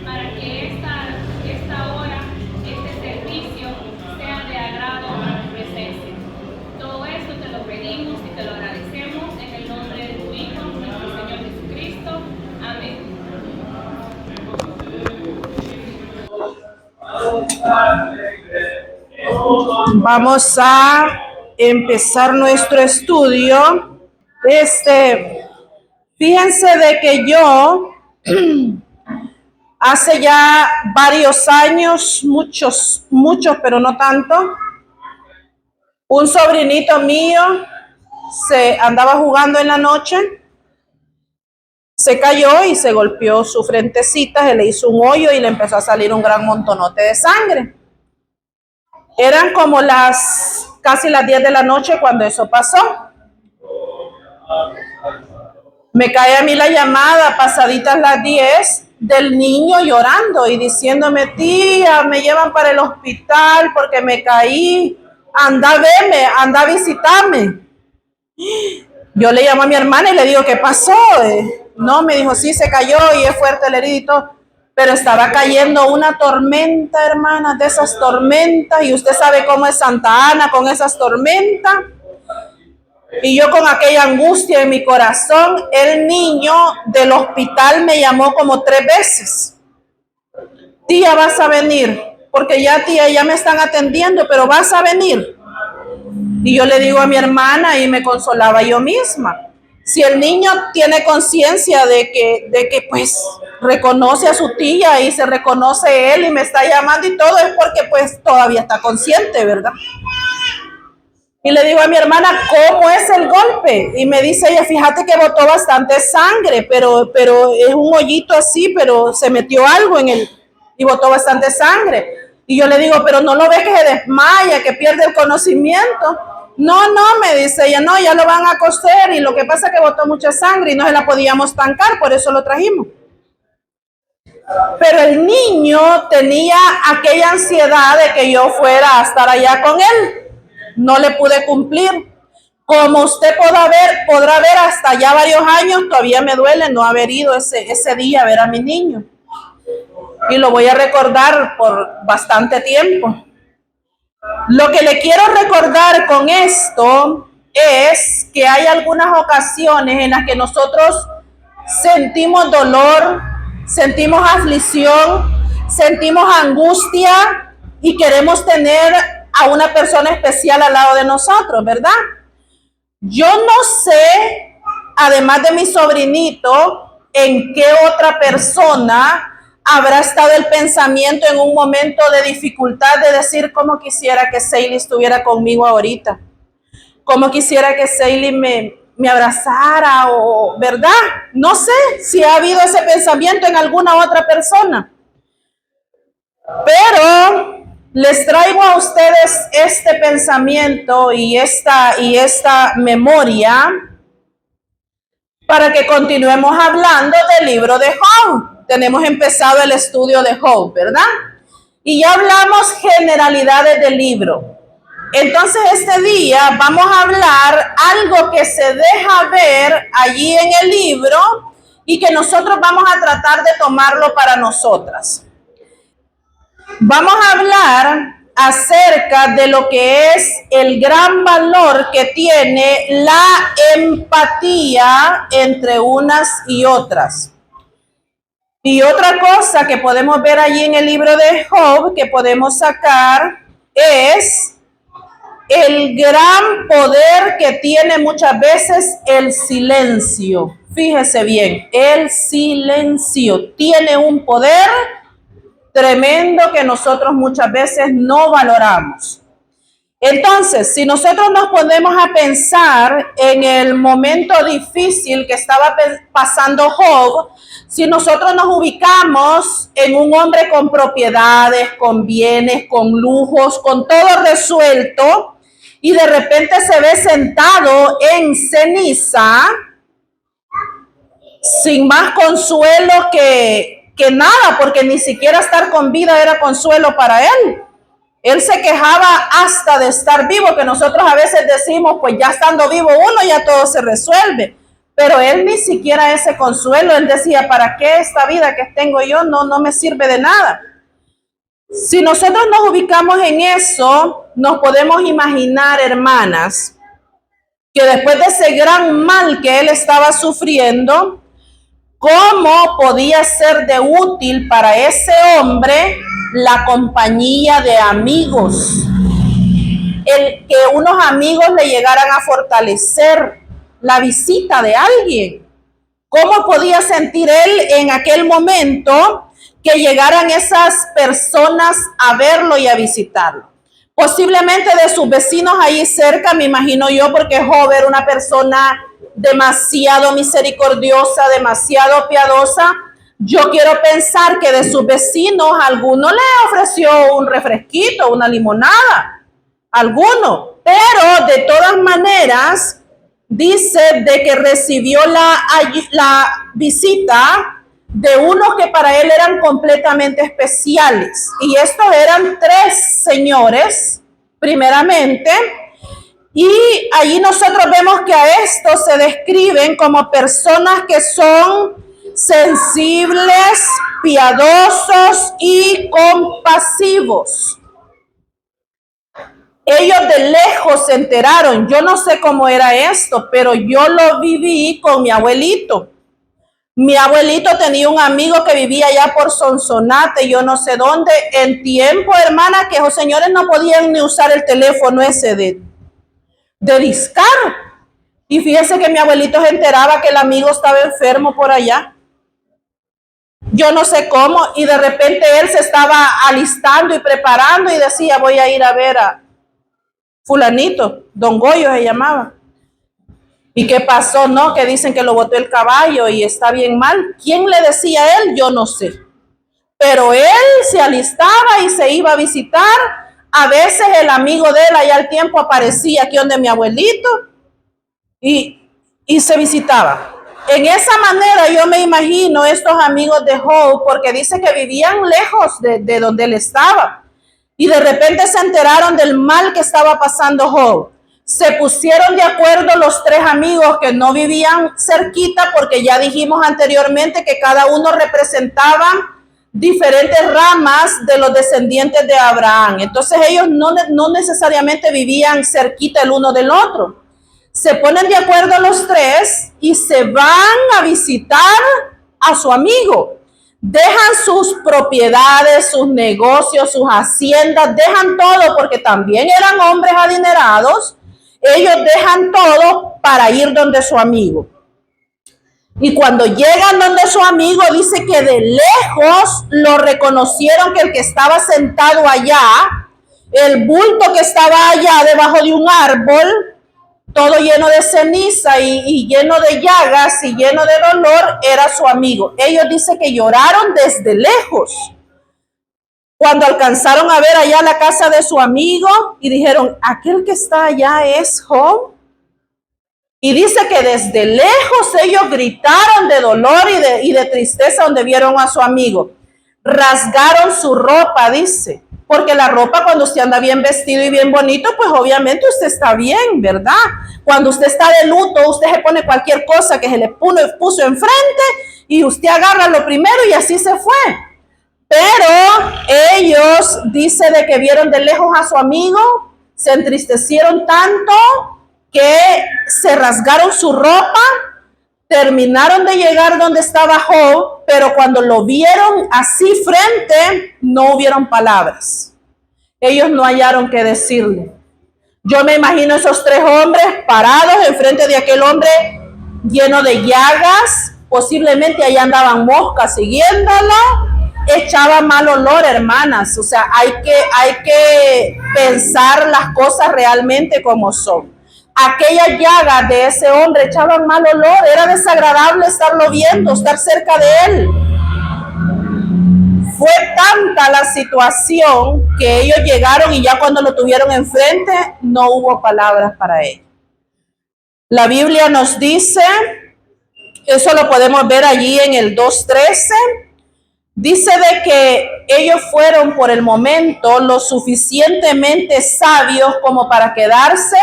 para que esta hora, este servicio, sea de agrado a tu presencia. Todo esto te lo pedimos y te lo agradecemos en el nombre de tu Hijo, nuestro Señor Jesucristo. Amén. Vamos a empezar nuestro estudio. Fíjense de que yo hace ya varios años, muchos, pero no tanto, un sobrinito mío se andaba jugando en la noche, se cayó y se golpeó su frentecita, se le hizo un hoyo y le empezó a salir un gran montonote de sangre. Eran como casi las 10 de la noche cuando eso pasó. Me cae a mí la llamada pasaditas las 10 del niño llorando y diciéndome: tía, me llevan para el hospital porque me caí, anda a verme, anda a visitarme. Yo le llamo a mi hermana y le digo: ¿qué pasó? No, me dijo: sí, se cayó y es fuerte el herido y todo. Pero estaba cayendo una tormenta, hermanas, de esas tormentas, y usted sabe cómo es Santa Ana con esas tormentas. Y yo con aquella angustia en mi corazón, el niño del hospital me llamó como 3 veces. Tía, vas a venir, porque ya, tía, ya me están atendiendo, pero vas a venir. Y yo le digo a mi hermana y me consolaba yo misma. Si el niño tiene conciencia de que pues reconoce a su tía y se reconoce él y me está llamando y todo, es porque pues todavía está consciente, ¿verdad? Y le digo a mi hermana: ¿cómo es el golpe? Y me dice ella: fíjate que botó bastante sangre, pero es un hoyito así, pero se metió algo en él y botó bastante sangre. Y yo le digo: pero no lo ves que se desmaya, que pierde el conocimiento. No, me dice ella: no, ya lo van a coser y lo que pasa es que botó mucha sangre y no se la podíamos tancar, por eso lo trajimos. Pero el niño tenía aquella ansiedad de que yo fuera a estar allá con él. No le pude cumplir. Como usted podrá ver, hasta ya varios años todavía me duele no haber ido ese día a ver a mi niño. Y lo voy a recordar por bastante tiempo. Lo que le quiero recordar con esto es que hay algunas ocasiones en las que nosotros sentimos dolor, sentimos aflicción, sentimos angustia y queremos tener a una persona especial al lado de nosotros, ¿verdad? Yo no sé, además de mi sobrinito, en qué otra persona habrá estado el pensamiento en un momento de dificultad de decir: cómo quisiera que Seili estuviera conmigo ahorita, cómo quisiera que Seili me abrazara, o ¿verdad? No sé si ha habido ese pensamiento en alguna otra persona, pero les traigo a ustedes este pensamiento y esta memoria para que continuemos hablando del libro de Job. Tenemos empezado el estudio de Job, ¿verdad? Y ya hablamos generalidades del libro. Entonces este día vamos a hablar algo que se deja ver allí en el libro y que nosotros vamos a tratar de tomarlo para nosotras. Vamos a hablar acerca de lo que es el gran valor que tiene la empatía entre unas y otras. Y otra cosa que podemos ver allí en el libro de Job, que podemos sacar, es el gran poder que tiene muchas veces el silencio. Fíjese bien, el silencio tiene un poder tremendo que nosotros muchas veces no valoramos. Entonces, si nosotros nos ponemos a pensar en el momento difícil que estaba pasando Job, si nosotros nos ubicamos en un hombre con propiedades, con bienes, con lujos, con todo resuelto, y de repente se ve sentado en ceniza, sin más consuelo que nada, porque ni siquiera estar con vida era consuelo para él. Él se quejaba hasta de estar vivo, que nosotros a veces decimos: pues ya estando vivo uno ya todo se resuelve. Pero él ni siquiera ese consuelo, él decía, ¿para qué esta vida que tengo yo? No me sirve de nada. Si nosotros nos ubicamos en eso, nos podemos imaginar, hermanas, que después de ese gran mal que él estaba sufriendo, ¿cómo podía ser de útil para ese hombre la compañía de amigos? El que unos amigos le llegaran a fortalecer, la visita de alguien. ¿Cómo podía sentir él en aquel momento que llegaran esas personas a verlo y a visitarlo? Posiblemente de sus vecinos ahí cerca, me imagino yo, porque Job era una persona demasiado misericordiosa, demasiado piadosa. Yo quiero pensar que de sus vecinos alguno le ofreció un refresquito, una limonada, alguno. Pero de todas maneras, dice de que recibió la visita de unos que para él eran completamente especiales. Y estos eran 3 señores, primeramente. Y allí nosotros vemos que a estos se describen como personas que son sensibles, piadosos y compasivos. Ellos de lejos se enteraron. Yo no sé cómo era esto, pero yo lo viví con mi abuelito. Mi abuelito tenía un amigo que vivía allá por Sonsonate, yo no sé dónde, en tiempo, hermana, que esos señores no podían ni usar el teléfono ese de discar. Y fíjese que mi abuelito se enteraba que el amigo estaba enfermo por allá. Yo no sé cómo, y de repente él se estaba alistando y preparando y decía, voy a ir a ver a fulanito, Don Goyo se llamaba. ¿Y qué pasó? No, que dicen que lo botó el caballo y está bien mal. ¿Quién le decía a él? Yo no sé. Pero él se alistaba y se iba a visitar. A veces el amigo de él allá al tiempo aparecía aquí donde mi abuelito y se visitaba. En esa manera yo me imagino estos amigos de Job, porque dice que vivían lejos de donde él estaba. Y de repente se enteraron del mal que estaba pasando Job. Se pusieron de acuerdo los 3 amigos que no vivían cerquita, porque ya dijimos anteriormente que cada uno representaba diferentes ramas de los descendientes de Abraham. Entonces ellos no necesariamente vivían cerquita el uno del otro. Se ponen de acuerdo los 3 y se van a visitar a su amigo. Dejan sus propiedades, sus negocios, sus haciendas, dejan todo porque también eran hombres adinerados. Ellos dejan todo para ir donde su amigo. Y cuando llegan donde su amigo, dice que de lejos lo reconocieron, que el que estaba sentado allá, el bulto que estaba allá debajo de un árbol, todo lleno de ceniza y lleno de llagas y lleno de dolor, era su amigo. Ellos dicen que lloraron desde lejos. Cuando alcanzaron a ver allá la casa de su amigo y dijeron, aquel que está allá es Job. Y dice que desde lejos ellos gritaron de dolor y de tristeza donde vieron a su amigo. Rasgaron su ropa, dice. Porque la ropa, cuando usted anda bien vestido y bien bonito, pues obviamente usted está bien, ¿verdad? Cuando usted está de luto, usted se pone cualquier cosa que se le puso enfrente y usted agarra lo primero y así se fue. Pero ellos, dice de que vieron de lejos a su amigo, se entristecieron tanto que se rasgaron su ropa, terminaron de llegar donde estaba Job, pero cuando lo vieron así frente, no hubieron palabras. Ellos no hallaron qué decirle. Yo me imagino esos 3 hombres parados enfrente de aquel hombre lleno de llagas, posiblemente allá andaban moscas siguiéndolo, echaba mal olor, hermanas. O sea, hay que pensar las cosas realmente como son. Aquellas llagas de ese hombre echaban mal olor, era desagradable estarlo viendo, estar cerca de él. Fue tanta la situación que ellos llegaron y ya cuando lo tuvieron enfrente no hubo palabras para él. La Biblia nos dice, eso lo podemos ver allí en el 2:13, dice de que ellos fueron por el momento lo suficientemente sabios como para quedarse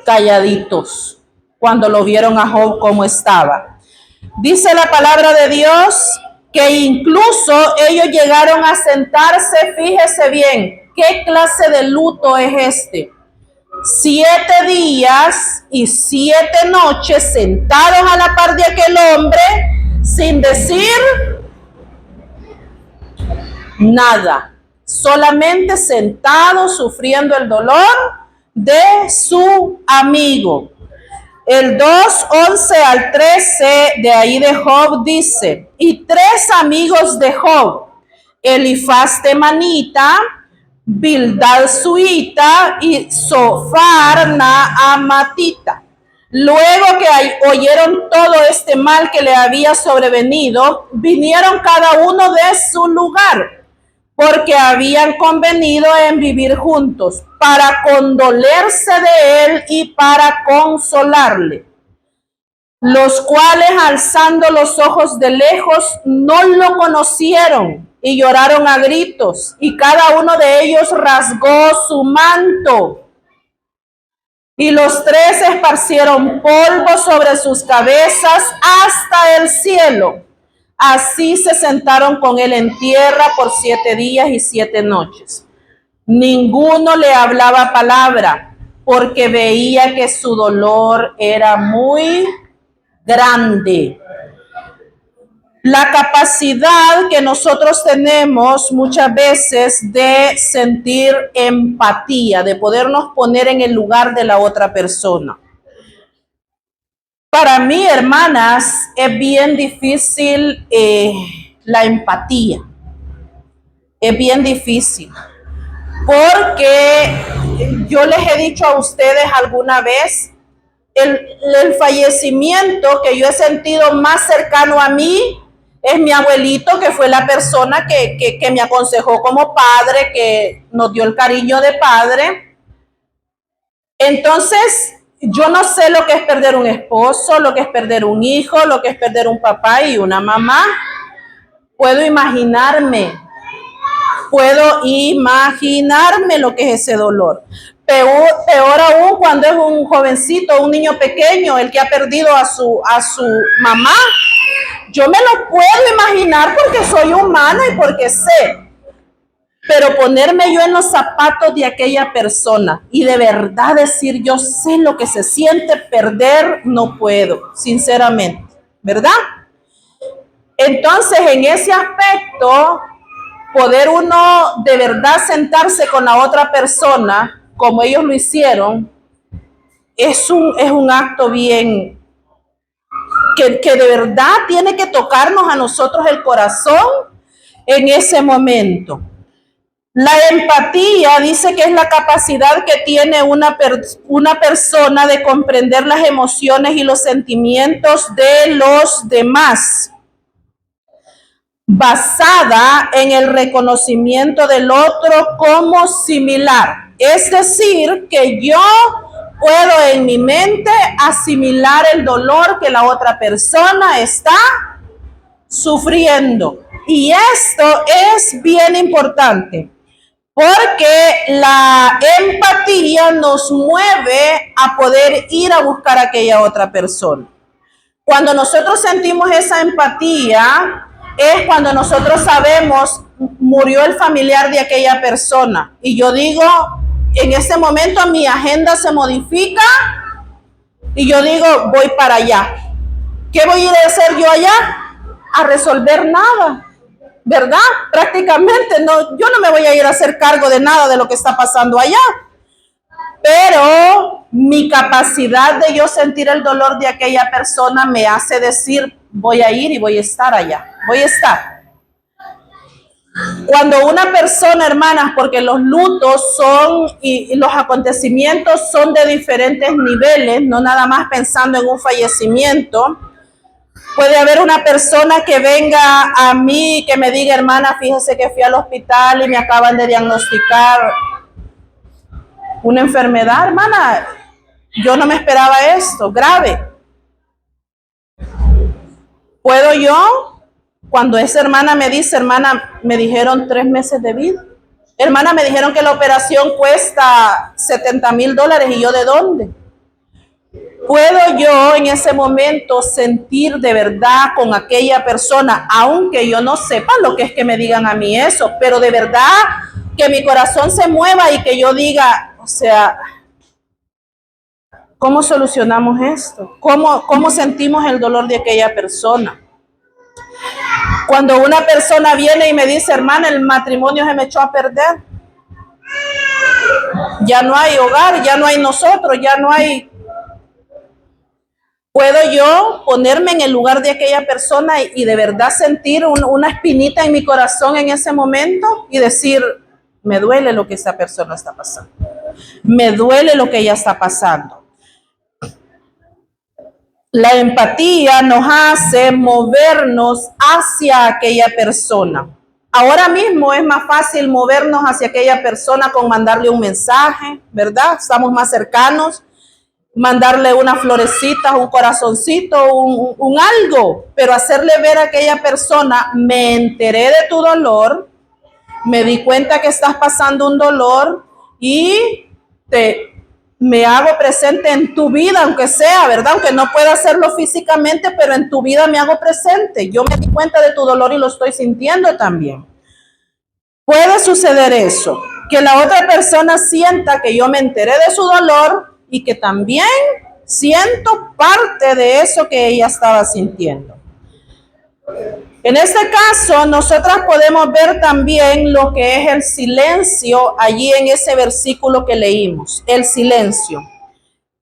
calladitos. cuando lo vieron a Job como estaba. Dice la palabra de Dios que incluso ellos llegaron a sentarse, fíjese bien, ¿qué clase de luto es este? 7 días y 7 noches sentados a la par de aquel hombre sin decir nada, solamente sentados sufriendo el dolor de su amigo. El 2, 11 al 13 de ahí de Job dice, y 3 amigos de Job, Elifaz temanita, Bildad suita y Sofar naamatita. Luego que oyeron todo este mal que le había sobrevenido, vinieron cada uno de su lugar, porque habían convenido en vivir juntos, para condolerse de él y para consolarle. Los cuales, alzando los ojos de lejos, no lo conocieron y lloraron a gritos, y cada uno de ellos rasgó su manto. Y los 3 esparcieron polvo sobre sus cabezas hasta el cielo. Así se sentaron con él en tierra por 7 días y 7 noches. Ninguno le hablaba palabra, porque veía que su dolor era muy grande. La capacidad que nosotros tenemos muchas veces de sentir empatía, de podernos poner en el lugar de la otra persona. Para mí, hermanas, es bien difícil la empatía. Es bien difícil. Porque yo les he dicho a ustedes alguna vez, el fallecimiento que yo he sentido más cercano a mí es mi abuelito, que fue la persona que me aconsejó como padre, que nos dio el cariño de padre. Entonces, yo no sé lo que es perder un esposo, lo que es perder un hijo, lo que es perder un papá y una mamá. Puedo imaginarme lo que es ese dolor. Peor aún cuando es un jovencito, un niño pequeño, el que ha perdido a su mamá. Yo me lo puedo imaginar porque soy humana y porque sé. Pero ponerme yo en los zapatos de aquella persona y de verdad decir yo sé lo que se siente perder, no puedo, sinceramente, ¿verdad? Entonces, en ese aspecto, poder uno de verdad sentarse con la otra persona, como ellos lo hicieron, es un acto bien, que de verdad tiene que tocarnos a nosotros el corazón en ese momento. La empatía dice que es la capacidad que tiene una persona de comprender las emociones y los sentimientos de los demás, basada en el reconocimiento del otro como similar. Es decir, que yo puedo en mi mente asimilar el dolor que la otra persona está sufriendo. Y esto es bien importante, porque la empatía nos mueve a poder ir a buscar a aquella otra persona. Cuando nosotros sentimos esa empatía, es cuando nosotros sabemos, murió el familiar de aquella persona. Y yo digo, en ese momento mi agenda se modifica y yo digo, voy para allá. ¿Qué voy a ir a hacer yo allá? A resolver nada, ¿verdad? Prácticamente yo no me voy a ir a hacer cargo de nada de lo que está pasando allá. Pero mi capacidad de yo sentir el dolor de aquella persona me hace decir, voy a ir y voy a estar allá, voy a estar. Cuando una persona, hermanas, porque los lutos son y los acontecimientos son de diferentes niveles, no nada más pensando en un fallecimiento. Puede haber una persona que venga a mí, que me diga, hermana, fíjese que fui al hospital y me acaban de diagnosticar una enfermedad, hermana. Yo no me esperaba esto, grave. ¿Puedo yo? Cuando esa hermana me dice, hermana, me dijeron 3 meses de vida. Hermana, me dijeron que la operación cuesta $70,000 y yo, ¿de dónde? ¿Puedo yo en ese momento sentir de verdad con aquella persona, aunque yo no sepa lo que es que me digan a mí eso, pero de verdad que mi corazón se mueva y que yo diga, o sea, ¿cómo solucionamos esto? ¿Cómo sentimos el dolor de aquella persona? Cuando una persona viene y me dice, hermana, el matrimonio se me echó a perder, ya no hay hogar, ya no hay nosotros, ya no hay... ¿Puedo yo ponerme en el lugar de aquella persona y de verdad sentir una espinita en mi corazón en ese momento y decir, me duele lo que esa persona está pasando, me duele lo que ella está pasando? La empatía nos hace movernos hacia aquella persona. Ahora mismo es más fácil movernos hacia aquella persona con mandarle un mensaje, ¿verdad? Estamos más cercanos. Mandarle una florecita, un corazoncito, un algo, pero hacerle ver a aquella persona, me enteré de tu dolor, me di cuenta que estás pasando un dolor y me hago presente en tu vida, aunque sea, ¿verdad? Aunque no pueda hacerlo físicamente, pero en tu vida me hago presente. Yo me di cuenta de tu dolor y lo estoy sintiendo también. Puede suceder eso, que la otra persona sienta que yo me enteré de su dolor y que también siento parte de eso que ella estaba sintiendo. En este caso, nosotras podemos ver también lo que es el silencio allí en ese versículo que leímos, el silencio.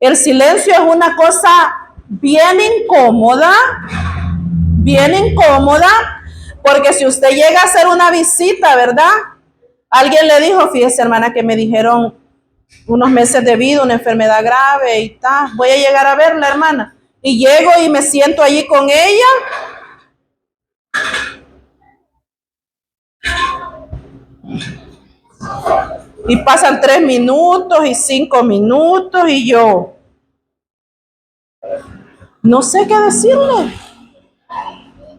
El silencio es una cosa bien incómoda, porque si usted llega a hacer una visita, ¿verdad? Alguien le dijo, fíjese hermana, que me dijeron unos meses de vida, una enfermedad grave y tal. Voy a llegar a verla, hermana. Y llego y me siento allí con ella. Y pasan 3 minutos y 5 minutos y yo no sé qué decirle.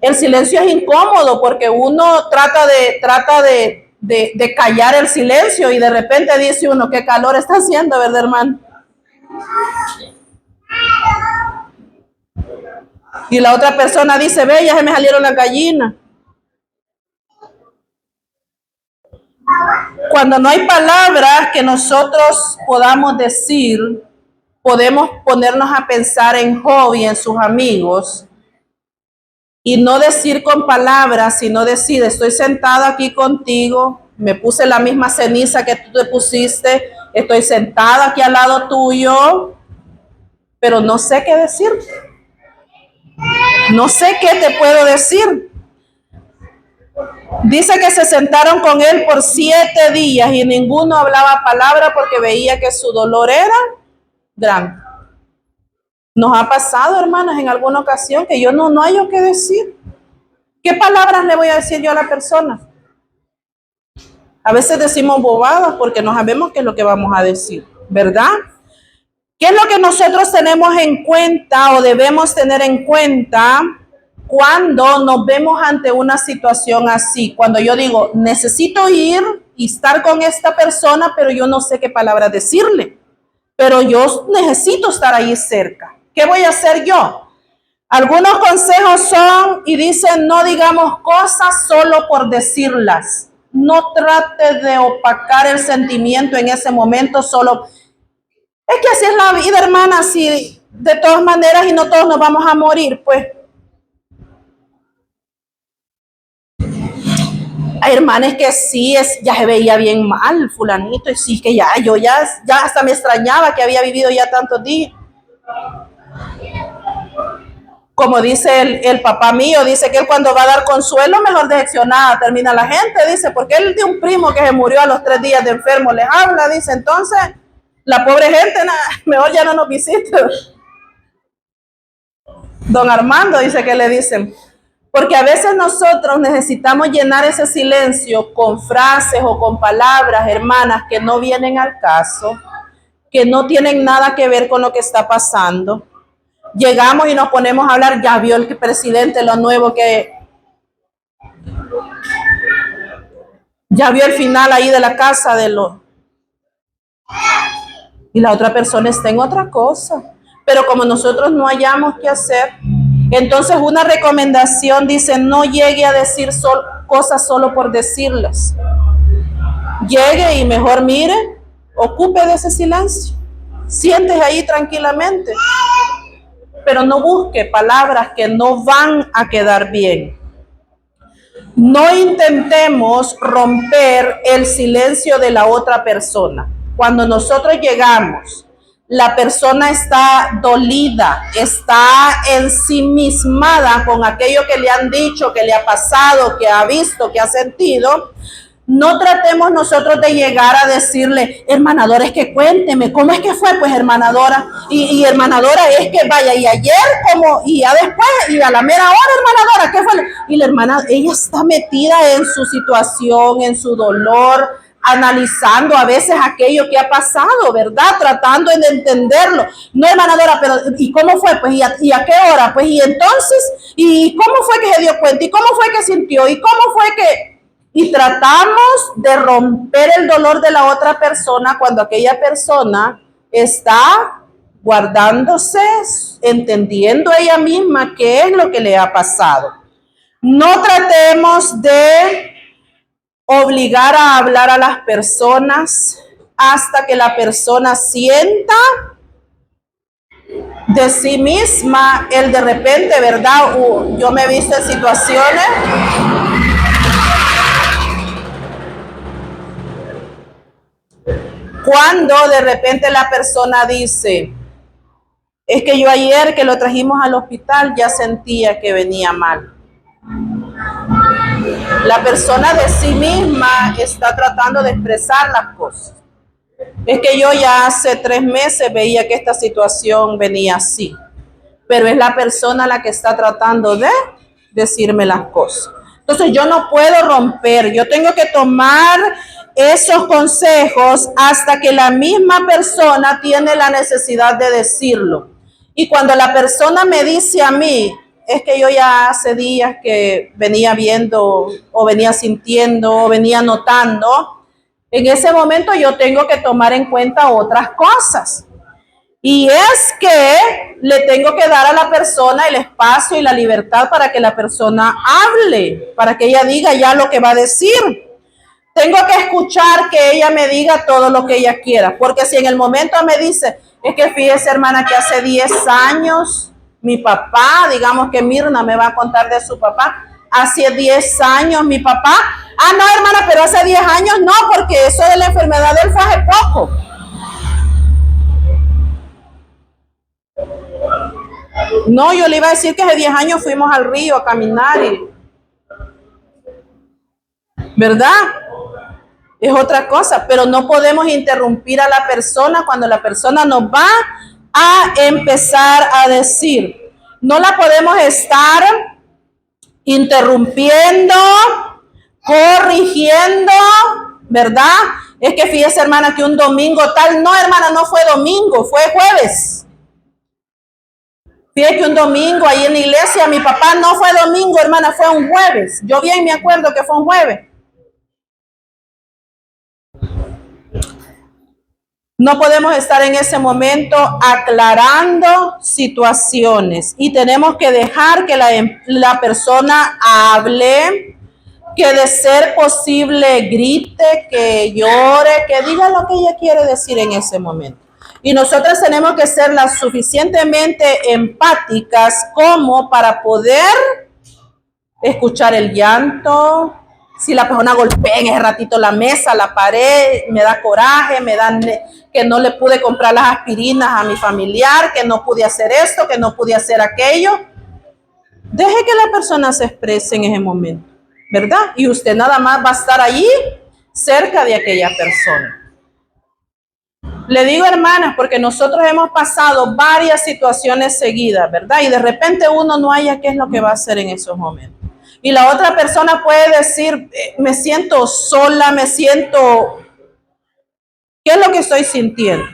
El silencio es incómodo porque uno trata de callar el silencio y de repente dice uno, qué calor está haciendo, ¿verdad, hermano? Y la otra persona dice, ve, ya se me salieron las gallinas. Cuando no hay palabras que nosotros podamos decir, podemos ponernos a pensar en Job y en sus amigos y no decir con palabras, sino decir, estoy sentada aquí contigo, me puse la misma ceniza que tú te pusiste, estoy sentada aquí al lado tuyo, pero no sé qué decirte. No sé qué te puedo decir. Dice que se sentaron con él por 7 días y ninguno hablaba palabra porque veía que su dolor era grande. Nos ha pasado, hermanas, en alguna ocasión que yo no hay qué decir. ¿Qué palabras le voy a decir yo a la persona? A veces decimos bobadas porque no sabemos qué es lo que vamos a decir, ¿verdad? ¿Qué es lo que nosotros tenemos en cuenta o debemos tener en cuenta cuando nos vemos ante una situación así? Cuando yo digo, necesito ir y estar con esta persona, pero yo no sé qué palabra decirle, pero yo necesito estar ahí cerca. ¿Qué voy a hacer yo? Algunos consejos son, y dicen, no digamos cosas solo por decirlas. No trate de opacar el sentimiento en ese momento solo. Es que así es la vida, hermana, así de todas maneras y no todos nos vamos a morir, pues. Ay, hermana, es que sí, ya se veía bien mal, fulanito, y sí, que yo ya hasta me extrañaba que había vivido ya tantos días. Como dice el papá mío, dice que él cuando va a dar consuelo, mejor decepcionada termina la gente, dice, porque él de un primo que se murió a los 3 días de enfermo les habla, dice, entonces, la pobre gente, mejor ya no nos visita. Don Armando dice que le dicen, porque a veces nosotros necesitamos llenar ese silencio con frases o con palabras, hermanas, que no vienen al caso, que no tienen nada que ver con lo que está pasando. Llegamos y nos ponemos a hablar, ya vio el presidente lo nuevo que... Ya vio el final ahí de la casa de los... Y la otra persona está en otra cosa. Pero como nosotros no hayamos qué hacer, entonces una recomendación dice, no llegue a decir cosas solo por decirlas. Llegue y mejor mire, ocupe de ese silencio. Siéntese ahí tranquilamente, pero no busque palabras que no van a quedar bien. No intentemos romper el silencio de la otra persona. Cuando nosotros llegamos, la persona está dolida, está ensimismada con aquello que le han dicho, que le ha pasado, que ha visto, que ha sentido. No tratemos nosotros de llegar a decirle, hermana Dora, es que cuénteme, ¿cómo es que fue? Pues hermana Dora, y hermana Dora, es que vaya, y ayer, como, y ya después, y a la mera hora, hermana Dora, ¿qué fue? Y la hermana, ella está metida en su situación, en su dolor, analizando a veces aquello que ha pasado, ¿verdad? Tratando de entenderlo. No, hermana Dora, pero ¿y cómo fue? Pues, ¿y a qué hora? Pues, y entonces, ¿y cómo fue que se dio cuenta? ¿Y cómo fue que sintió? ¿Y cómo fue que...? Y tratamos de romper el dolor de la otra persona cuando aquella persona está guardándose, entendiendo ella misma qué es lo que le ha pasado. No tratemos de obligar a hablar a las personas hasta que la persona sienta de sí misma el de repente, ¿verdad? Yo me he visto en situaciones cuando de repente la persona dice, es que yo ayer que lo trajimos al hospital ya sentía que venía mal. La persona de sí misma está tratando de expresar las cosas. Es que yo ya hace 3 meses veía que esta situación venía así, pero es la persona la que está tratando de decirme las cosas. Entonces yo no puedo romper, yo tengo que tomar esos consejos hasta que la misma persona tiene la necesidad de decirlo. Y cuando la persona me dice a mí, es que yo ya hace días que venía viendo o venía sintiendo o venía notando, en ese momento yo tengo que tomar en cuenta otras cosas. Y es que le tengo que dar a la persona el espacio y la libertad para que la persona hable, para que ella diga ya lo que va a decir. Tengo que escuchar que ella me diga todo lo que ella quiera, porque si en el momento me dice, es que fíjese hermana que hace 10 años mi papá, digamos que Mirna me va a contar de su papá, hace 10 años mi papá, no hermana, pero hace 10 años no, porque eso de la enfermedad de él fue hace poco. No, yo le iba a decir que hace 10 años fuimos al río a caminar, ¿verdad? Es otra cosa, pero no podemos interrumpir a la persona cuando la persona nos va a empezar a decir. No la podemos estar interrumpiendo, corrigiendo, ¿verdad? Es que fíjese, hermana, que un domingo tal, no, hermana, no fue domingo, fue jueves. Fíjese que un domingo ahí en la iglesia, mi papá no fue domingo, hermana, fue un jueves. Yo bien me acuerdo que fue un jueves. No podemos estar en ese momento aclarando situaciones y tenemos que dejar que la persona hable, que de ser posible grite, que llore, que diga lo que ella quiere decir en ese momento. Y nosotras tenemos que ser las suficientemente empáticas como para poder escuchar el llanto. Si la persona golpea en ese ratito la mesa, la pared, me da coraje, me da que no le pude comprar las aspirinas a mi familiar, que no pude hacer esto, que no pude hacer aquello. Deje que la persona se exprese en ese momento, ¿verdad? Y usted nada más va a estar allí cerca de aquella persona. Le digo, hermanas, porque nosotros hemos pasado varias situaciones seguidas, ¿verdad? Y de repente uno no haya qué es lo que va a hacer en esos momentos. Y la otra persona puede decir, me siento sola, me siento... ¿Qué es lo que estoy sintiendo?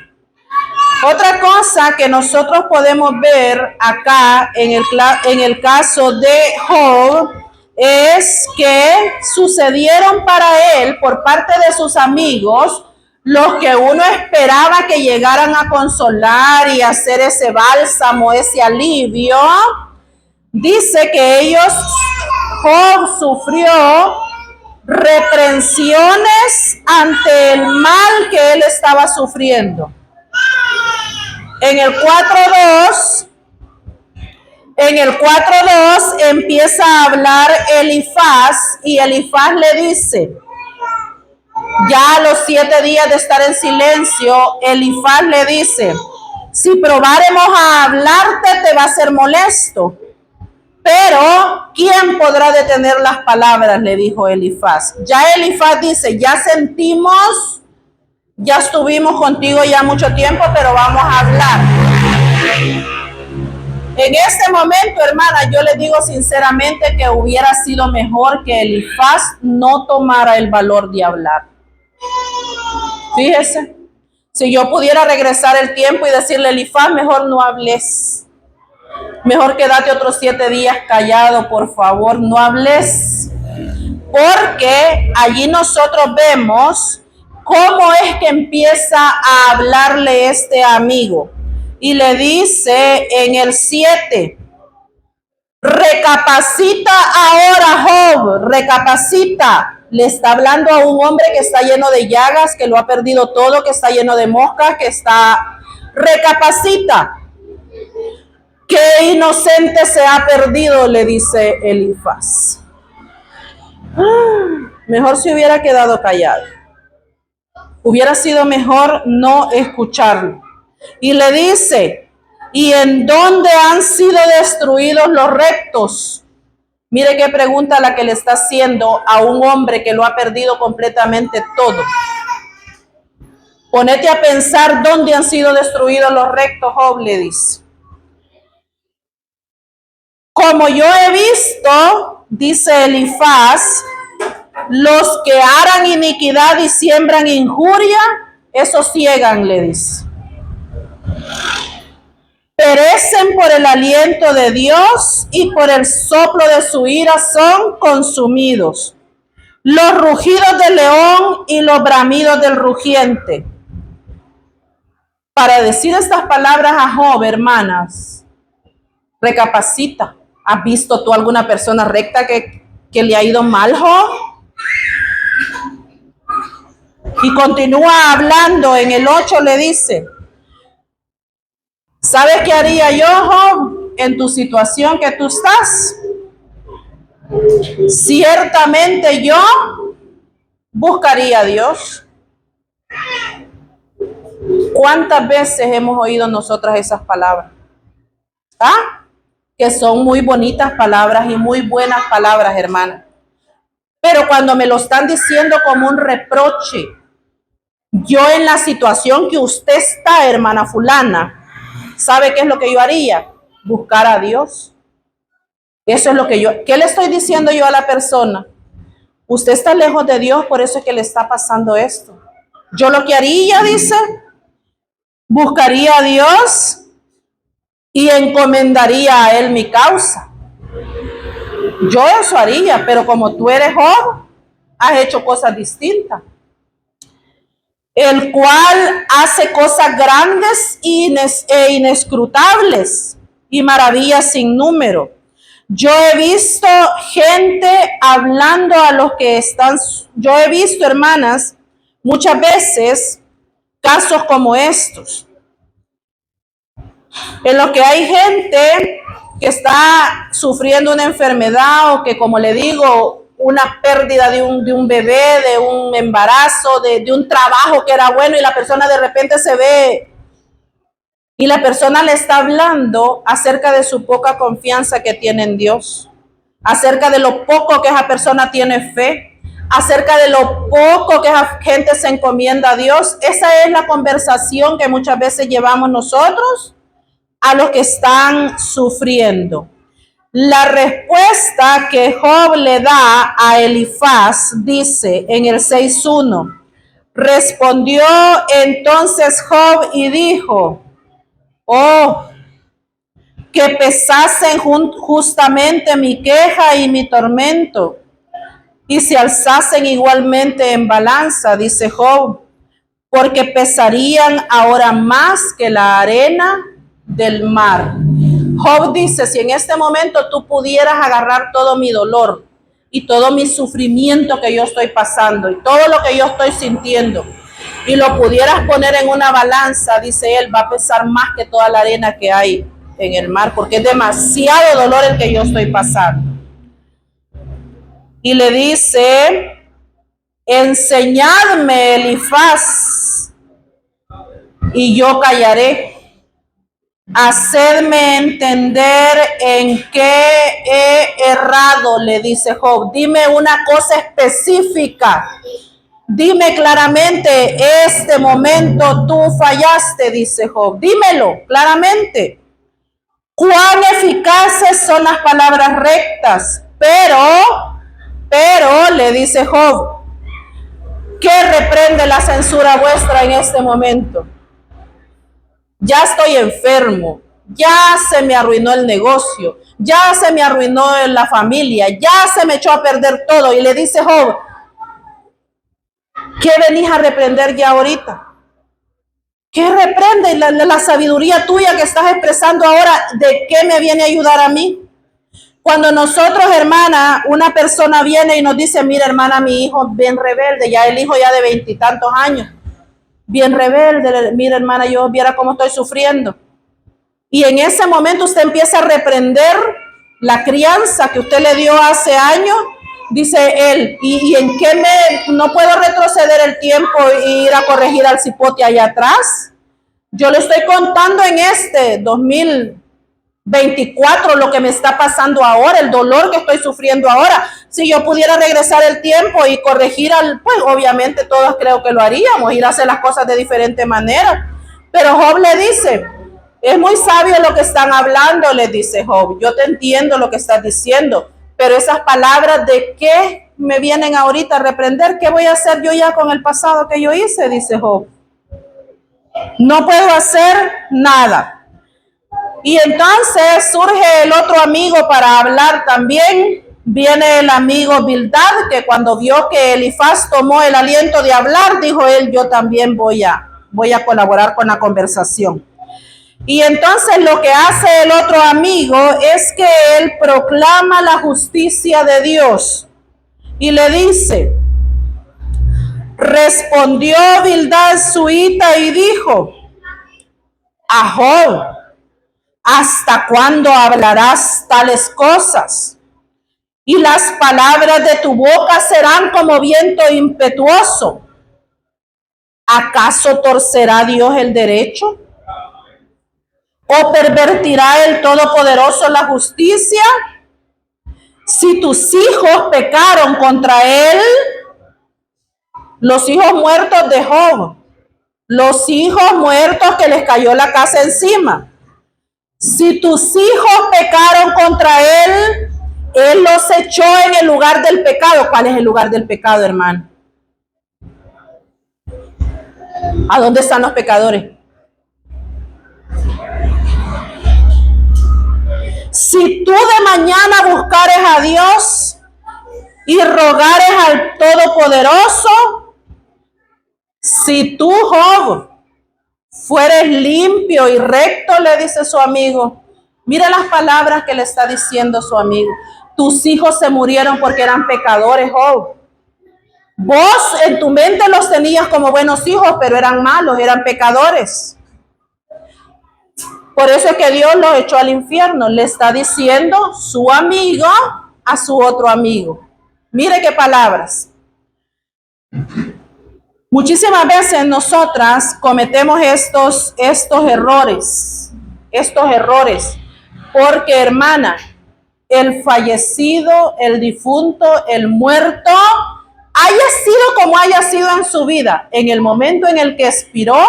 Otra cosa que nosotros podemos ver acá en el caso de Job es que sucedieron para él por parte de sus amigos los que uno esperaba que llegaran a consolar y hacer ese bálsamo, ese alivio, dice que Job sufrió reprensiones ante el mal que él estaba sufriendo. En el 4:2 empieza a hablar Elifaz y Elifaz le dice, ya a los 7 días de estar en silencio, Elifaz le dice, si probáremos a hablarte te va a ser molesto, pero ¿quién podrá detener las palabras? Le dijo Elifaz. Ya Elifaz dice, ya sentimos, ya estuvimos contigo ya mucho tiempo, pero vamos a hablar. En este momento, hermana, yo le digo sinceramente que hubiera sido mejor que Elifaz no tomara el valor de hablar. Fíjese, si yo pudiera regresar el tiempo y decirle, Elifaz, mejor no hables. Mejor quédate otros 7 días callado, por favor, no hables. Porque allí nosotros vemos cómo es que empieza a hablarle este amigo. Y le dice en el 7, recapacita ahora, Job, recapacita. Le está hablando a un hombre que está lleno de llagas, que lo ha perdido todo, que está lleno de moscas, recapacita. Qué inocente se ha perdido, le dice Elifaz. Mejor se hubiera quedado callado. Hubiera sido mejor no escucharlo. Y le dice, ¿y en dónde han sido destruidos los rectos? Mire qué pregunta la que le está haciendo a un hombre que lo ha perdido completamente todo. Ponete a pensar dónde han sido destruidos los rectos, Job, le dice. Como yo he visto, dice Elifaz, los que harán iniquidad y siembran injuria, esos ciegan, le dice. Perecen por el aliento de Dios y por el soplo de su ira son consumidos. Los rugidos del león y los bramidos del rugiente. Para decir estas palabras a Job, hermanas, recapacita. ¿Has visto tú alguna persona recta que le ha ido mal, Job? Y continúa hablando. En el 8 le dice, ¿sabes qué haría yo, Job, en tu situación que tú estás? Ciertamente yo buscaría a Dios. ¿Cuántas veces hemos oído nosotras esas palabras? Que son muy bonitas palabras y muy buenas palabras, hermana. Pero cuando me lo están diciendo como un reproche, yo en la situación que usted está, hermana fulana, ¿sabe qué es lo que yo haría? Buscar a Dios. Eso es lo que ¿qué le estoy diciendo yo a la persona? Usted está lejos de Dios, por eso es que le está pasando esto. Yo lo que haría, dice, buscaría a Dios y encomendaría a Él mi causa. Yo eso haría, pero como tú eres Job, has hecho cosas distintas. El cual hace cosas grandes e inescrutables y maravillas sin número. Yo he visto gente hablando a los que están, yo he visto, hermanas, muchas veces casos como estos, en los que hay gente que está sufriendo una enfermedad o que, como le digo, una pérdida de un bebé, de un embarazo, de un trabajo que era bueno, y la persona de repente se ve y la persona le está hablando acerca de su poca confianza que tiene en Dios, acerca de lo poco que esa persona tiene fe, acerca de lo poco que esa gente se encomienda a Dios. Esa es la conversación que muchas veces llevamos nosotros a los que están sufriendo. La respuesta que Job le da a Elifaz dice en el 6:1, respondió entonces Job y dijo, oh, que pesasen justamente mi queja y mi tormento, y se alzasen igualmente en balanza, dice Job, porque pesarían ahora más que la arena del mar. Job dice, si en este momento tú pudieras agarrar todo mi dolor y todo mi sufrimiento que yo estoy pasando y todo lo que yo estoy sintiendo y lo pudieras poner en una balanza, dice él, va a pesar más que toda la arena que hay en el mar, porque es demasiado dolor el que yo estoy pasando. Y le dice, enseñadme, Elifaz, y yo callaré. Hacedme entender en qué he errado, le dice Job. Dime una cosa específica. Dime claramente, este momento tú fallaste, dice Job. Dímelo claramente. Cuán eficaces son las palabras rectas, pero, le dice Job, ¿qué reprende la censura vuestra en este momento? Ya estoy enfermo, ya se me arruinó el negocio, ya se me arruinó la familia, ya se me echó a perder todo. Y le dice Job, ¿qué venís a reprender ya ahorita? ¿Qué reprende la sabiduría tuya que estás expresando ahora? ¿De qué me viene a ayudar a mí? Cuando nosotros, hermana, una persona viene y nos dice, mira, hermana, mi hijo bien rebelde, ya el hijo ya de 20 y tantos años, bien rebelde, mira, hermana, yo viera cómo estoy sufriendo. Y en ese momento usted empieza a reprender la crianza que usted le dio hace años, dice él, ¿y en qué no puedo retroceder el tiempo e ir a corregir al cipote allá atrás? Yo le estoy contando en este 2024 lo que me está pasando ahora, el dolor que estoy sufriendo ahora. Si yo pudiera regresar el tiempo y corregir pues obviamente todos creo que lo haríamos, ir a hacer las cosas de diferente manera. Pero Job le dice, es muy sabio lo que están hablando, le dice Job. Yo te entiendo lo que estás diciendo, pero esas palabras, ¿de qué me vienen ahorita a reprender? ¿Qué voy a hacer yo ya con el pasado que yo hice? Dice Job. No puedo hacer nada. Y entonces surge el otro amigo para hablar también. Viene el amigo Bildad, que cuando vio que Elifaz tomó el aliento de hablar, dijo él, yo también voy a colaborar con la conversación. Y entonces lo que hace el otro amigo es que él proclama la justicia de Dios y le dice, respondió Bildad suita y dijo a Job, ¿hasta cuándo hablarás tales cosas? Y las palabras de tu boca serán como viento impetuoso. ¿Acaso torcerá Dios el derecho? ¿O pervertirá el Todopoderoso la justicia? Si tus hijos pecaron contra él, los hijos muertos de Job, los hijos muertos que les cayó la casa encima, si tus hijos pecaron contra él, él los echó en el lugar del pecado. ¿Cuál es el lugar del pecado, hermano? ¿A dónde están los pecadores? Si tú de mañana buscares a Dios y rogares al Todopoderoso, si tú, Job, fueres limpio y recto, le dice su amigo. Mira las palabras que le está diciendo su amigo. Tus hijos se murieron porque eran pecadores, Job. Vos en tu mente los tenías como buenos hijos, pero eran malos, eran pecadores. Por eso es que Dios los echó al infierno. Le está diciendo su amigo a su otro amigo. Mire qué palabras. Muchísimas veces nosotras cometemos estos errores, porque, hermana, el fallecido, el difunto, el muerto, haya sido como haya sido en su vida, en el momento en el que expiró,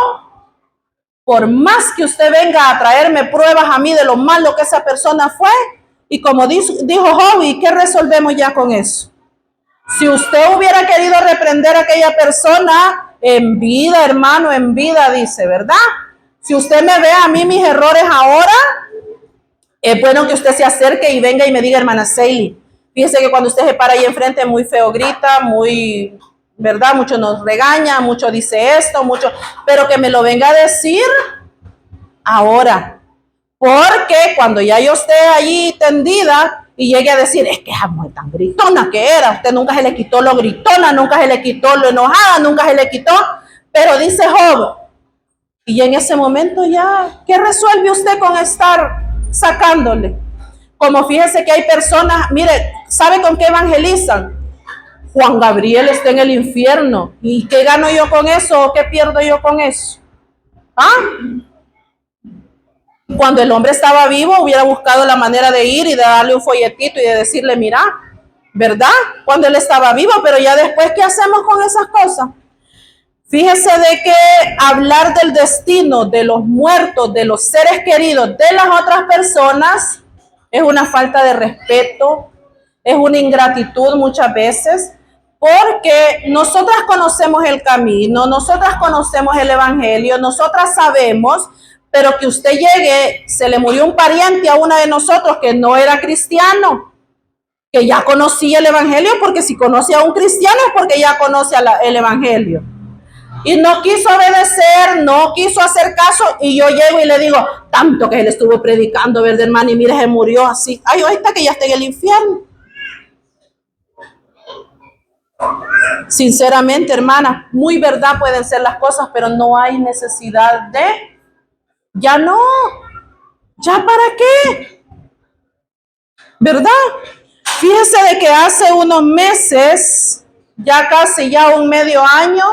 por más que usted venga a traerme pruebas a mí de lo malo que esa persona fue, y como dijo Job, ¿y qué resolvemos ya con eso? Si usted hubiera querido reprender a aquella persona en vida, hermano, en vida, dice, ¿verdad? Si usted me ve a mí mis errores ahora, es bueno que usted se acerque y venga y me diga, hermana Seili, fíjese que cuando usted se para ahí enfrente muy feo grita, muy ¿verdad? Mucho nos regaña, mucho dice esto, mucho, pero que me lo venga a decir ahora. Porque cuando ya yo esté allí tendida y llegue a decir, es que esa mujer tan gritona que era, usted nunca se le quitó lo gritona, nunca se le quitó lo enojada, nunca se le quitó, pero dice Job, y en ese momento ya, ¿qué resuelve usted con estar sacándole? Como fíjese que hay personas, mire, ¿sabe con qué evangelizan? Juan Gabriel está en el infierno. ¿Y qué gano yo con eso o qué pierdo yo con eso? ¿Ah? Cuando el hombre estaba vivo, hubiera buscado la manera de ir y de darle un folletito y de decirle, mira, ¿verdad? Cuando él estaba vivo, pero ya después, ¿qué hacemos con esas cosas? Fíjese de que hablar del destino de los muertos, de los seres queridos, de las otras personas, es una falta de respeto, es una ingratitud muchas veces, porque nosotras conocemos el camino, nosotras conocemos el evangelio, nosotras sabemos, pero que usted llegue, se le murió un pariente a una de nosotros que no era cristiano, que ya conocía el evangelio, porque si conoce a un cristiano es porque ya conoce el evangelio. Y no quiso obedecer, no quiso hacer caso, y yo llego y le digo, tanto que él estuvo predicando, ¿verdad, hermano? Y mire, se murió así. Ay, ahorita que ya está en el infierno. Sinceramente, hermana, muy verdad pueden ser las cosas, pero no hay necesidad de, ya no, ya para qué, ¿verdad? Fíjese de que hace unos meses, ya casi ya un medio año,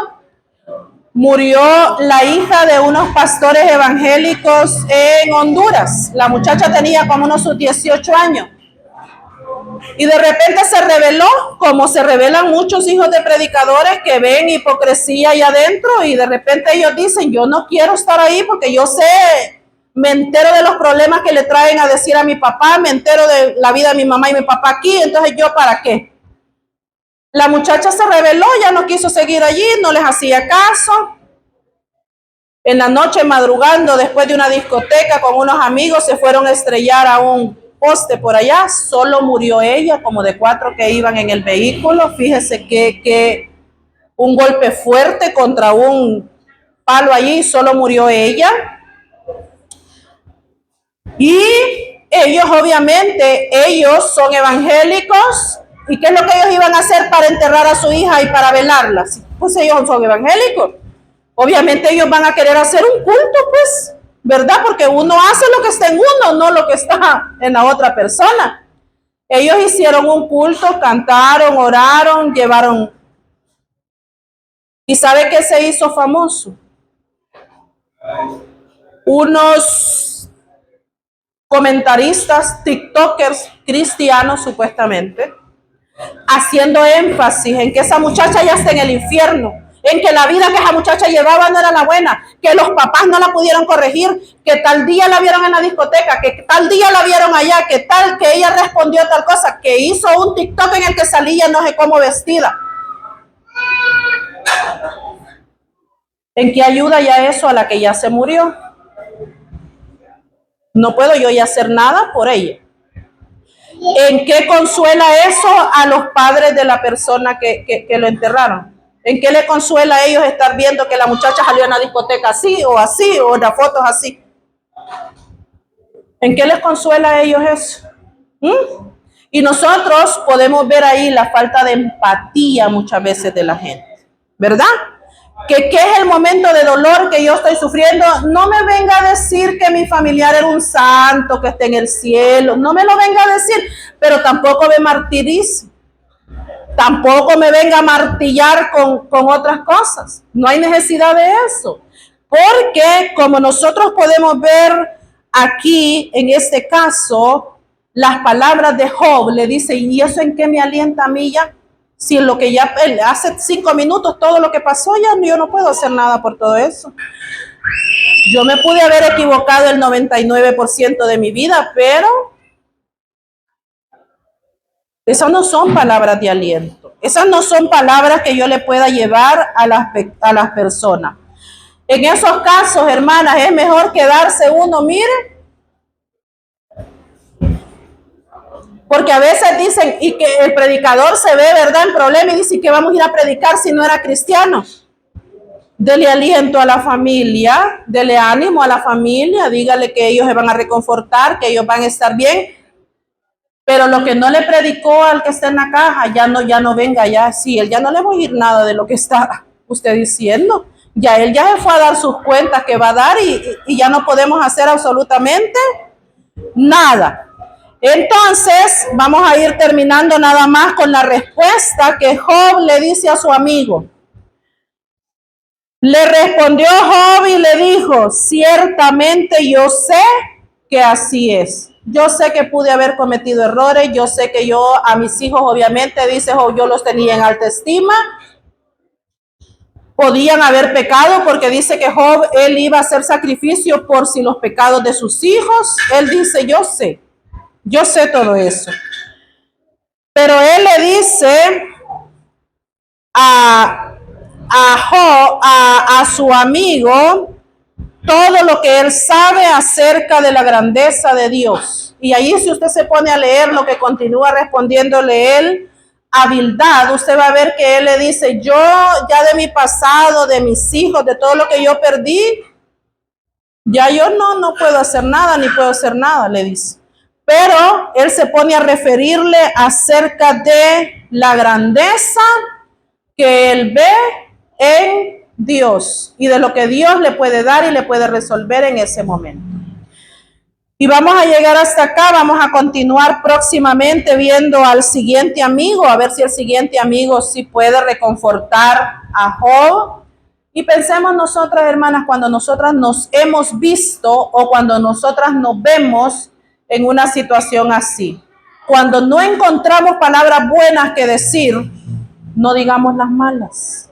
murió la hija de unos pastores evangélicos en Honduras. La muchacha tenía como unos 18 años. Y de repente se reveló, como se revelan muchos hijos de predicadores que ven hipocresía ahí adentro, y de repente ellos dicen, yo no quiero estar ahí porque yo sé, me entero de los problemas que le traen a decir a mi papá, me entero de la vida de mi mamá y mi papá aquí, entonces yo ¿para qué? La muchacha se rebeló, ya no quiso seguir allí, no les hacía caso. En la noche, madrugando, después de una discoteca con unos amigos, se fueron a estrellar a un poste por allá. Solo murió ella, como de 4 que iban en el vehículo. Fíjese que un golpe fuerte contra un palo allí, solo murió ella. Y ellos, obviamente, ellos son evangélicos. ¿Y qué es lo que ellos iban a hacer para enterrar a su hija y para velarla? Pues ellos son evangélicos. Obviamente ellos van a querer hacer un culto, pues, ¿verdad? Porque uno hace lo que está en uno, no lo que está en la otra persona. Ellos hicieron un culto, cantaron, oraron, llevaron. ¿Y sabe qué se hizo famoso? Unos comentaristas, tiktokers cristianos supuestamente, haciendo énfasis en que esa muchacha ya está en el infierno, en que la vida que esa muchacha llevaba no era la buena, que los papás no la pudieron corregir, que tal día la vieron en la discoteca, que tal día la vieron allá, que tal, que ella respondió tal cosa, que hizo un TikTok en el que salía no sé cómo vestida. ¿En qué ayuda ya eso a la que ya se murió? No puedo yo ya hacer nada por ella. ¿En qué consuela eso a los padres de la persona que lo enterraron? ¿En qué le consuela a ellos estar viendo que la muchacha salió en la discoteca así, o en las fotos así? ¿En qué les consuela a ellos eso? Y nosotros podemos ver ahí la falta de empatía muchas veces de la gente, ¿verdad? Que es el momento de dolor que yo estoy sufriendo, no me venga a decir que mi familiar era un santo, que está en el cielo, no me lo venga a decir, pero tampoco me martirice, tampoco me venga a martillar con otras cosas, no hay necesidad de eso, porque como nosotros podemos ver aquí en este caso, las palabras de Job le dice, ¿y eso en qué me alienta a mí ya? Si en lo que ya hace 5 minutos todo lo que pasó, ya yo no puedo hacer nada por todo eso. Yo me pude haber equivocado el 99% de mi vida, pero esas no son palabras de aliento. Esas no son palabras que yo le pueda llevar a las personas. En esos casos, hermanas, es mejor quedarse uno, mire, Porque a veces dicen, y que el predicador se ve, ¿verdad?, en problema y dice que vamos a ir a predicar si no era cristiano. Dele aliento a la familia, dele ánimo a la familia, dígale que ellos se van a reconfortar, que ellos van a estar bien. Pero lo que no le predicó al que está en la caja, ya no venga ya. Sí, él ya no le va a oír nada de lo que está usted diciendo. Ya él ya se fue a dar sus cuentas que va a dar y ya no podemos hacer absolutamente nada. Entonces, vamos a ir terminando nada más con la respuesta que Job le dice a su amigo. Le respondió Job y le dijo, ciertamente yo sé que así es. Yo sé que pude haber cometido errores, yo sé que yo a mis hijos, obviamente, dice Job, yo los tenía en alta estima. Podían haber pecado porque dice que Job, él iba a hacer sacrificio por si los pecados de sus hijos. Él dice, yo sé todo eso. Pero él le dice a Job, a su amigo, todo lo que él sabe acerca de la grandeza de Dios. Y ahí, si usted se pone a leer lo que continúa respondiéndole él a Bildad, usted va a ver que él le dice, yo ya de mi pasado, de mis hijos, de todo lo que yo perdí, ya yo no puedo hacer nada, ni puedo hacer nada, le dice. Pero él se pone a referirle acerca de la grandeza que él ve en Dios y de lo que Dios le puede dar y le puede resolver en ese momento. Y vamos a llegar hasta acá, vamos a continuar próximamente viendo al siguiente amigo, a ver si el siguiente amigo sí puede reconfortar a Job. Y pensemos nosotras, hermanas, cuando nosotras nos hemos visto o cuando nosotras nos vemos en una situación así. Cuando no encontramos palabras buenas que decir, no digamos las malas.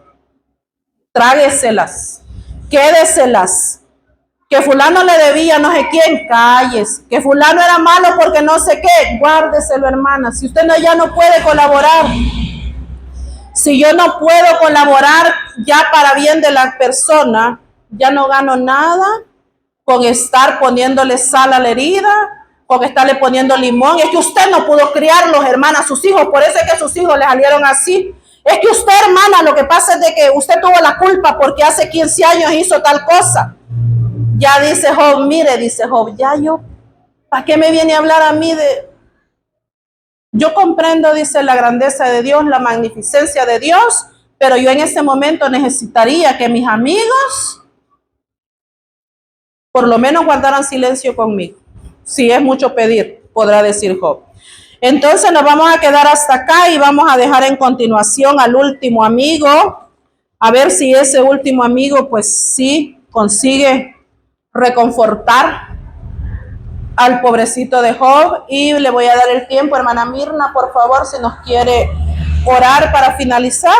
Trágueselas, quédeselas. Que fulano le debía no sé quién, calles. Que fulano era malo porque no sé qué, guárdeselo, hermana. Si usted ya no puede colaborar, si yo no puedo colaborar ya para bien de la persona, ya no gano nada con estar poniéndole sal a la herida, con estarle poniendo limón. Es que usted no pudo criarlos, hermana, a sus hijos, por eso es que sus hijos le salieron así. Es que usted, hermana, lo que pasa es de que usted tuvo la culpa porque hace 15 años hizo tal cosa. Ya dice Job, mire, dice Job, ya yo, ¿para qué me viene a hablar a mí de...? Yo comprendo, dice, la grandeza de Dios, la magnificencia de Dios, pero yo en ese momento necesitaría que mis amigos por lo menos guardaran silencio conmigo. Si es mucho pedir, podrá decir Job. Entonces nos vamos a quedar hasta acá y vamos a dejar en continuación al último amigo, a ver si ese último amigo pues sí consigue reconfortar al pobrecito de Job. Y le voy a dar el tiempo, hermana Mirna, por favor, si nos quiere orar para finalizar.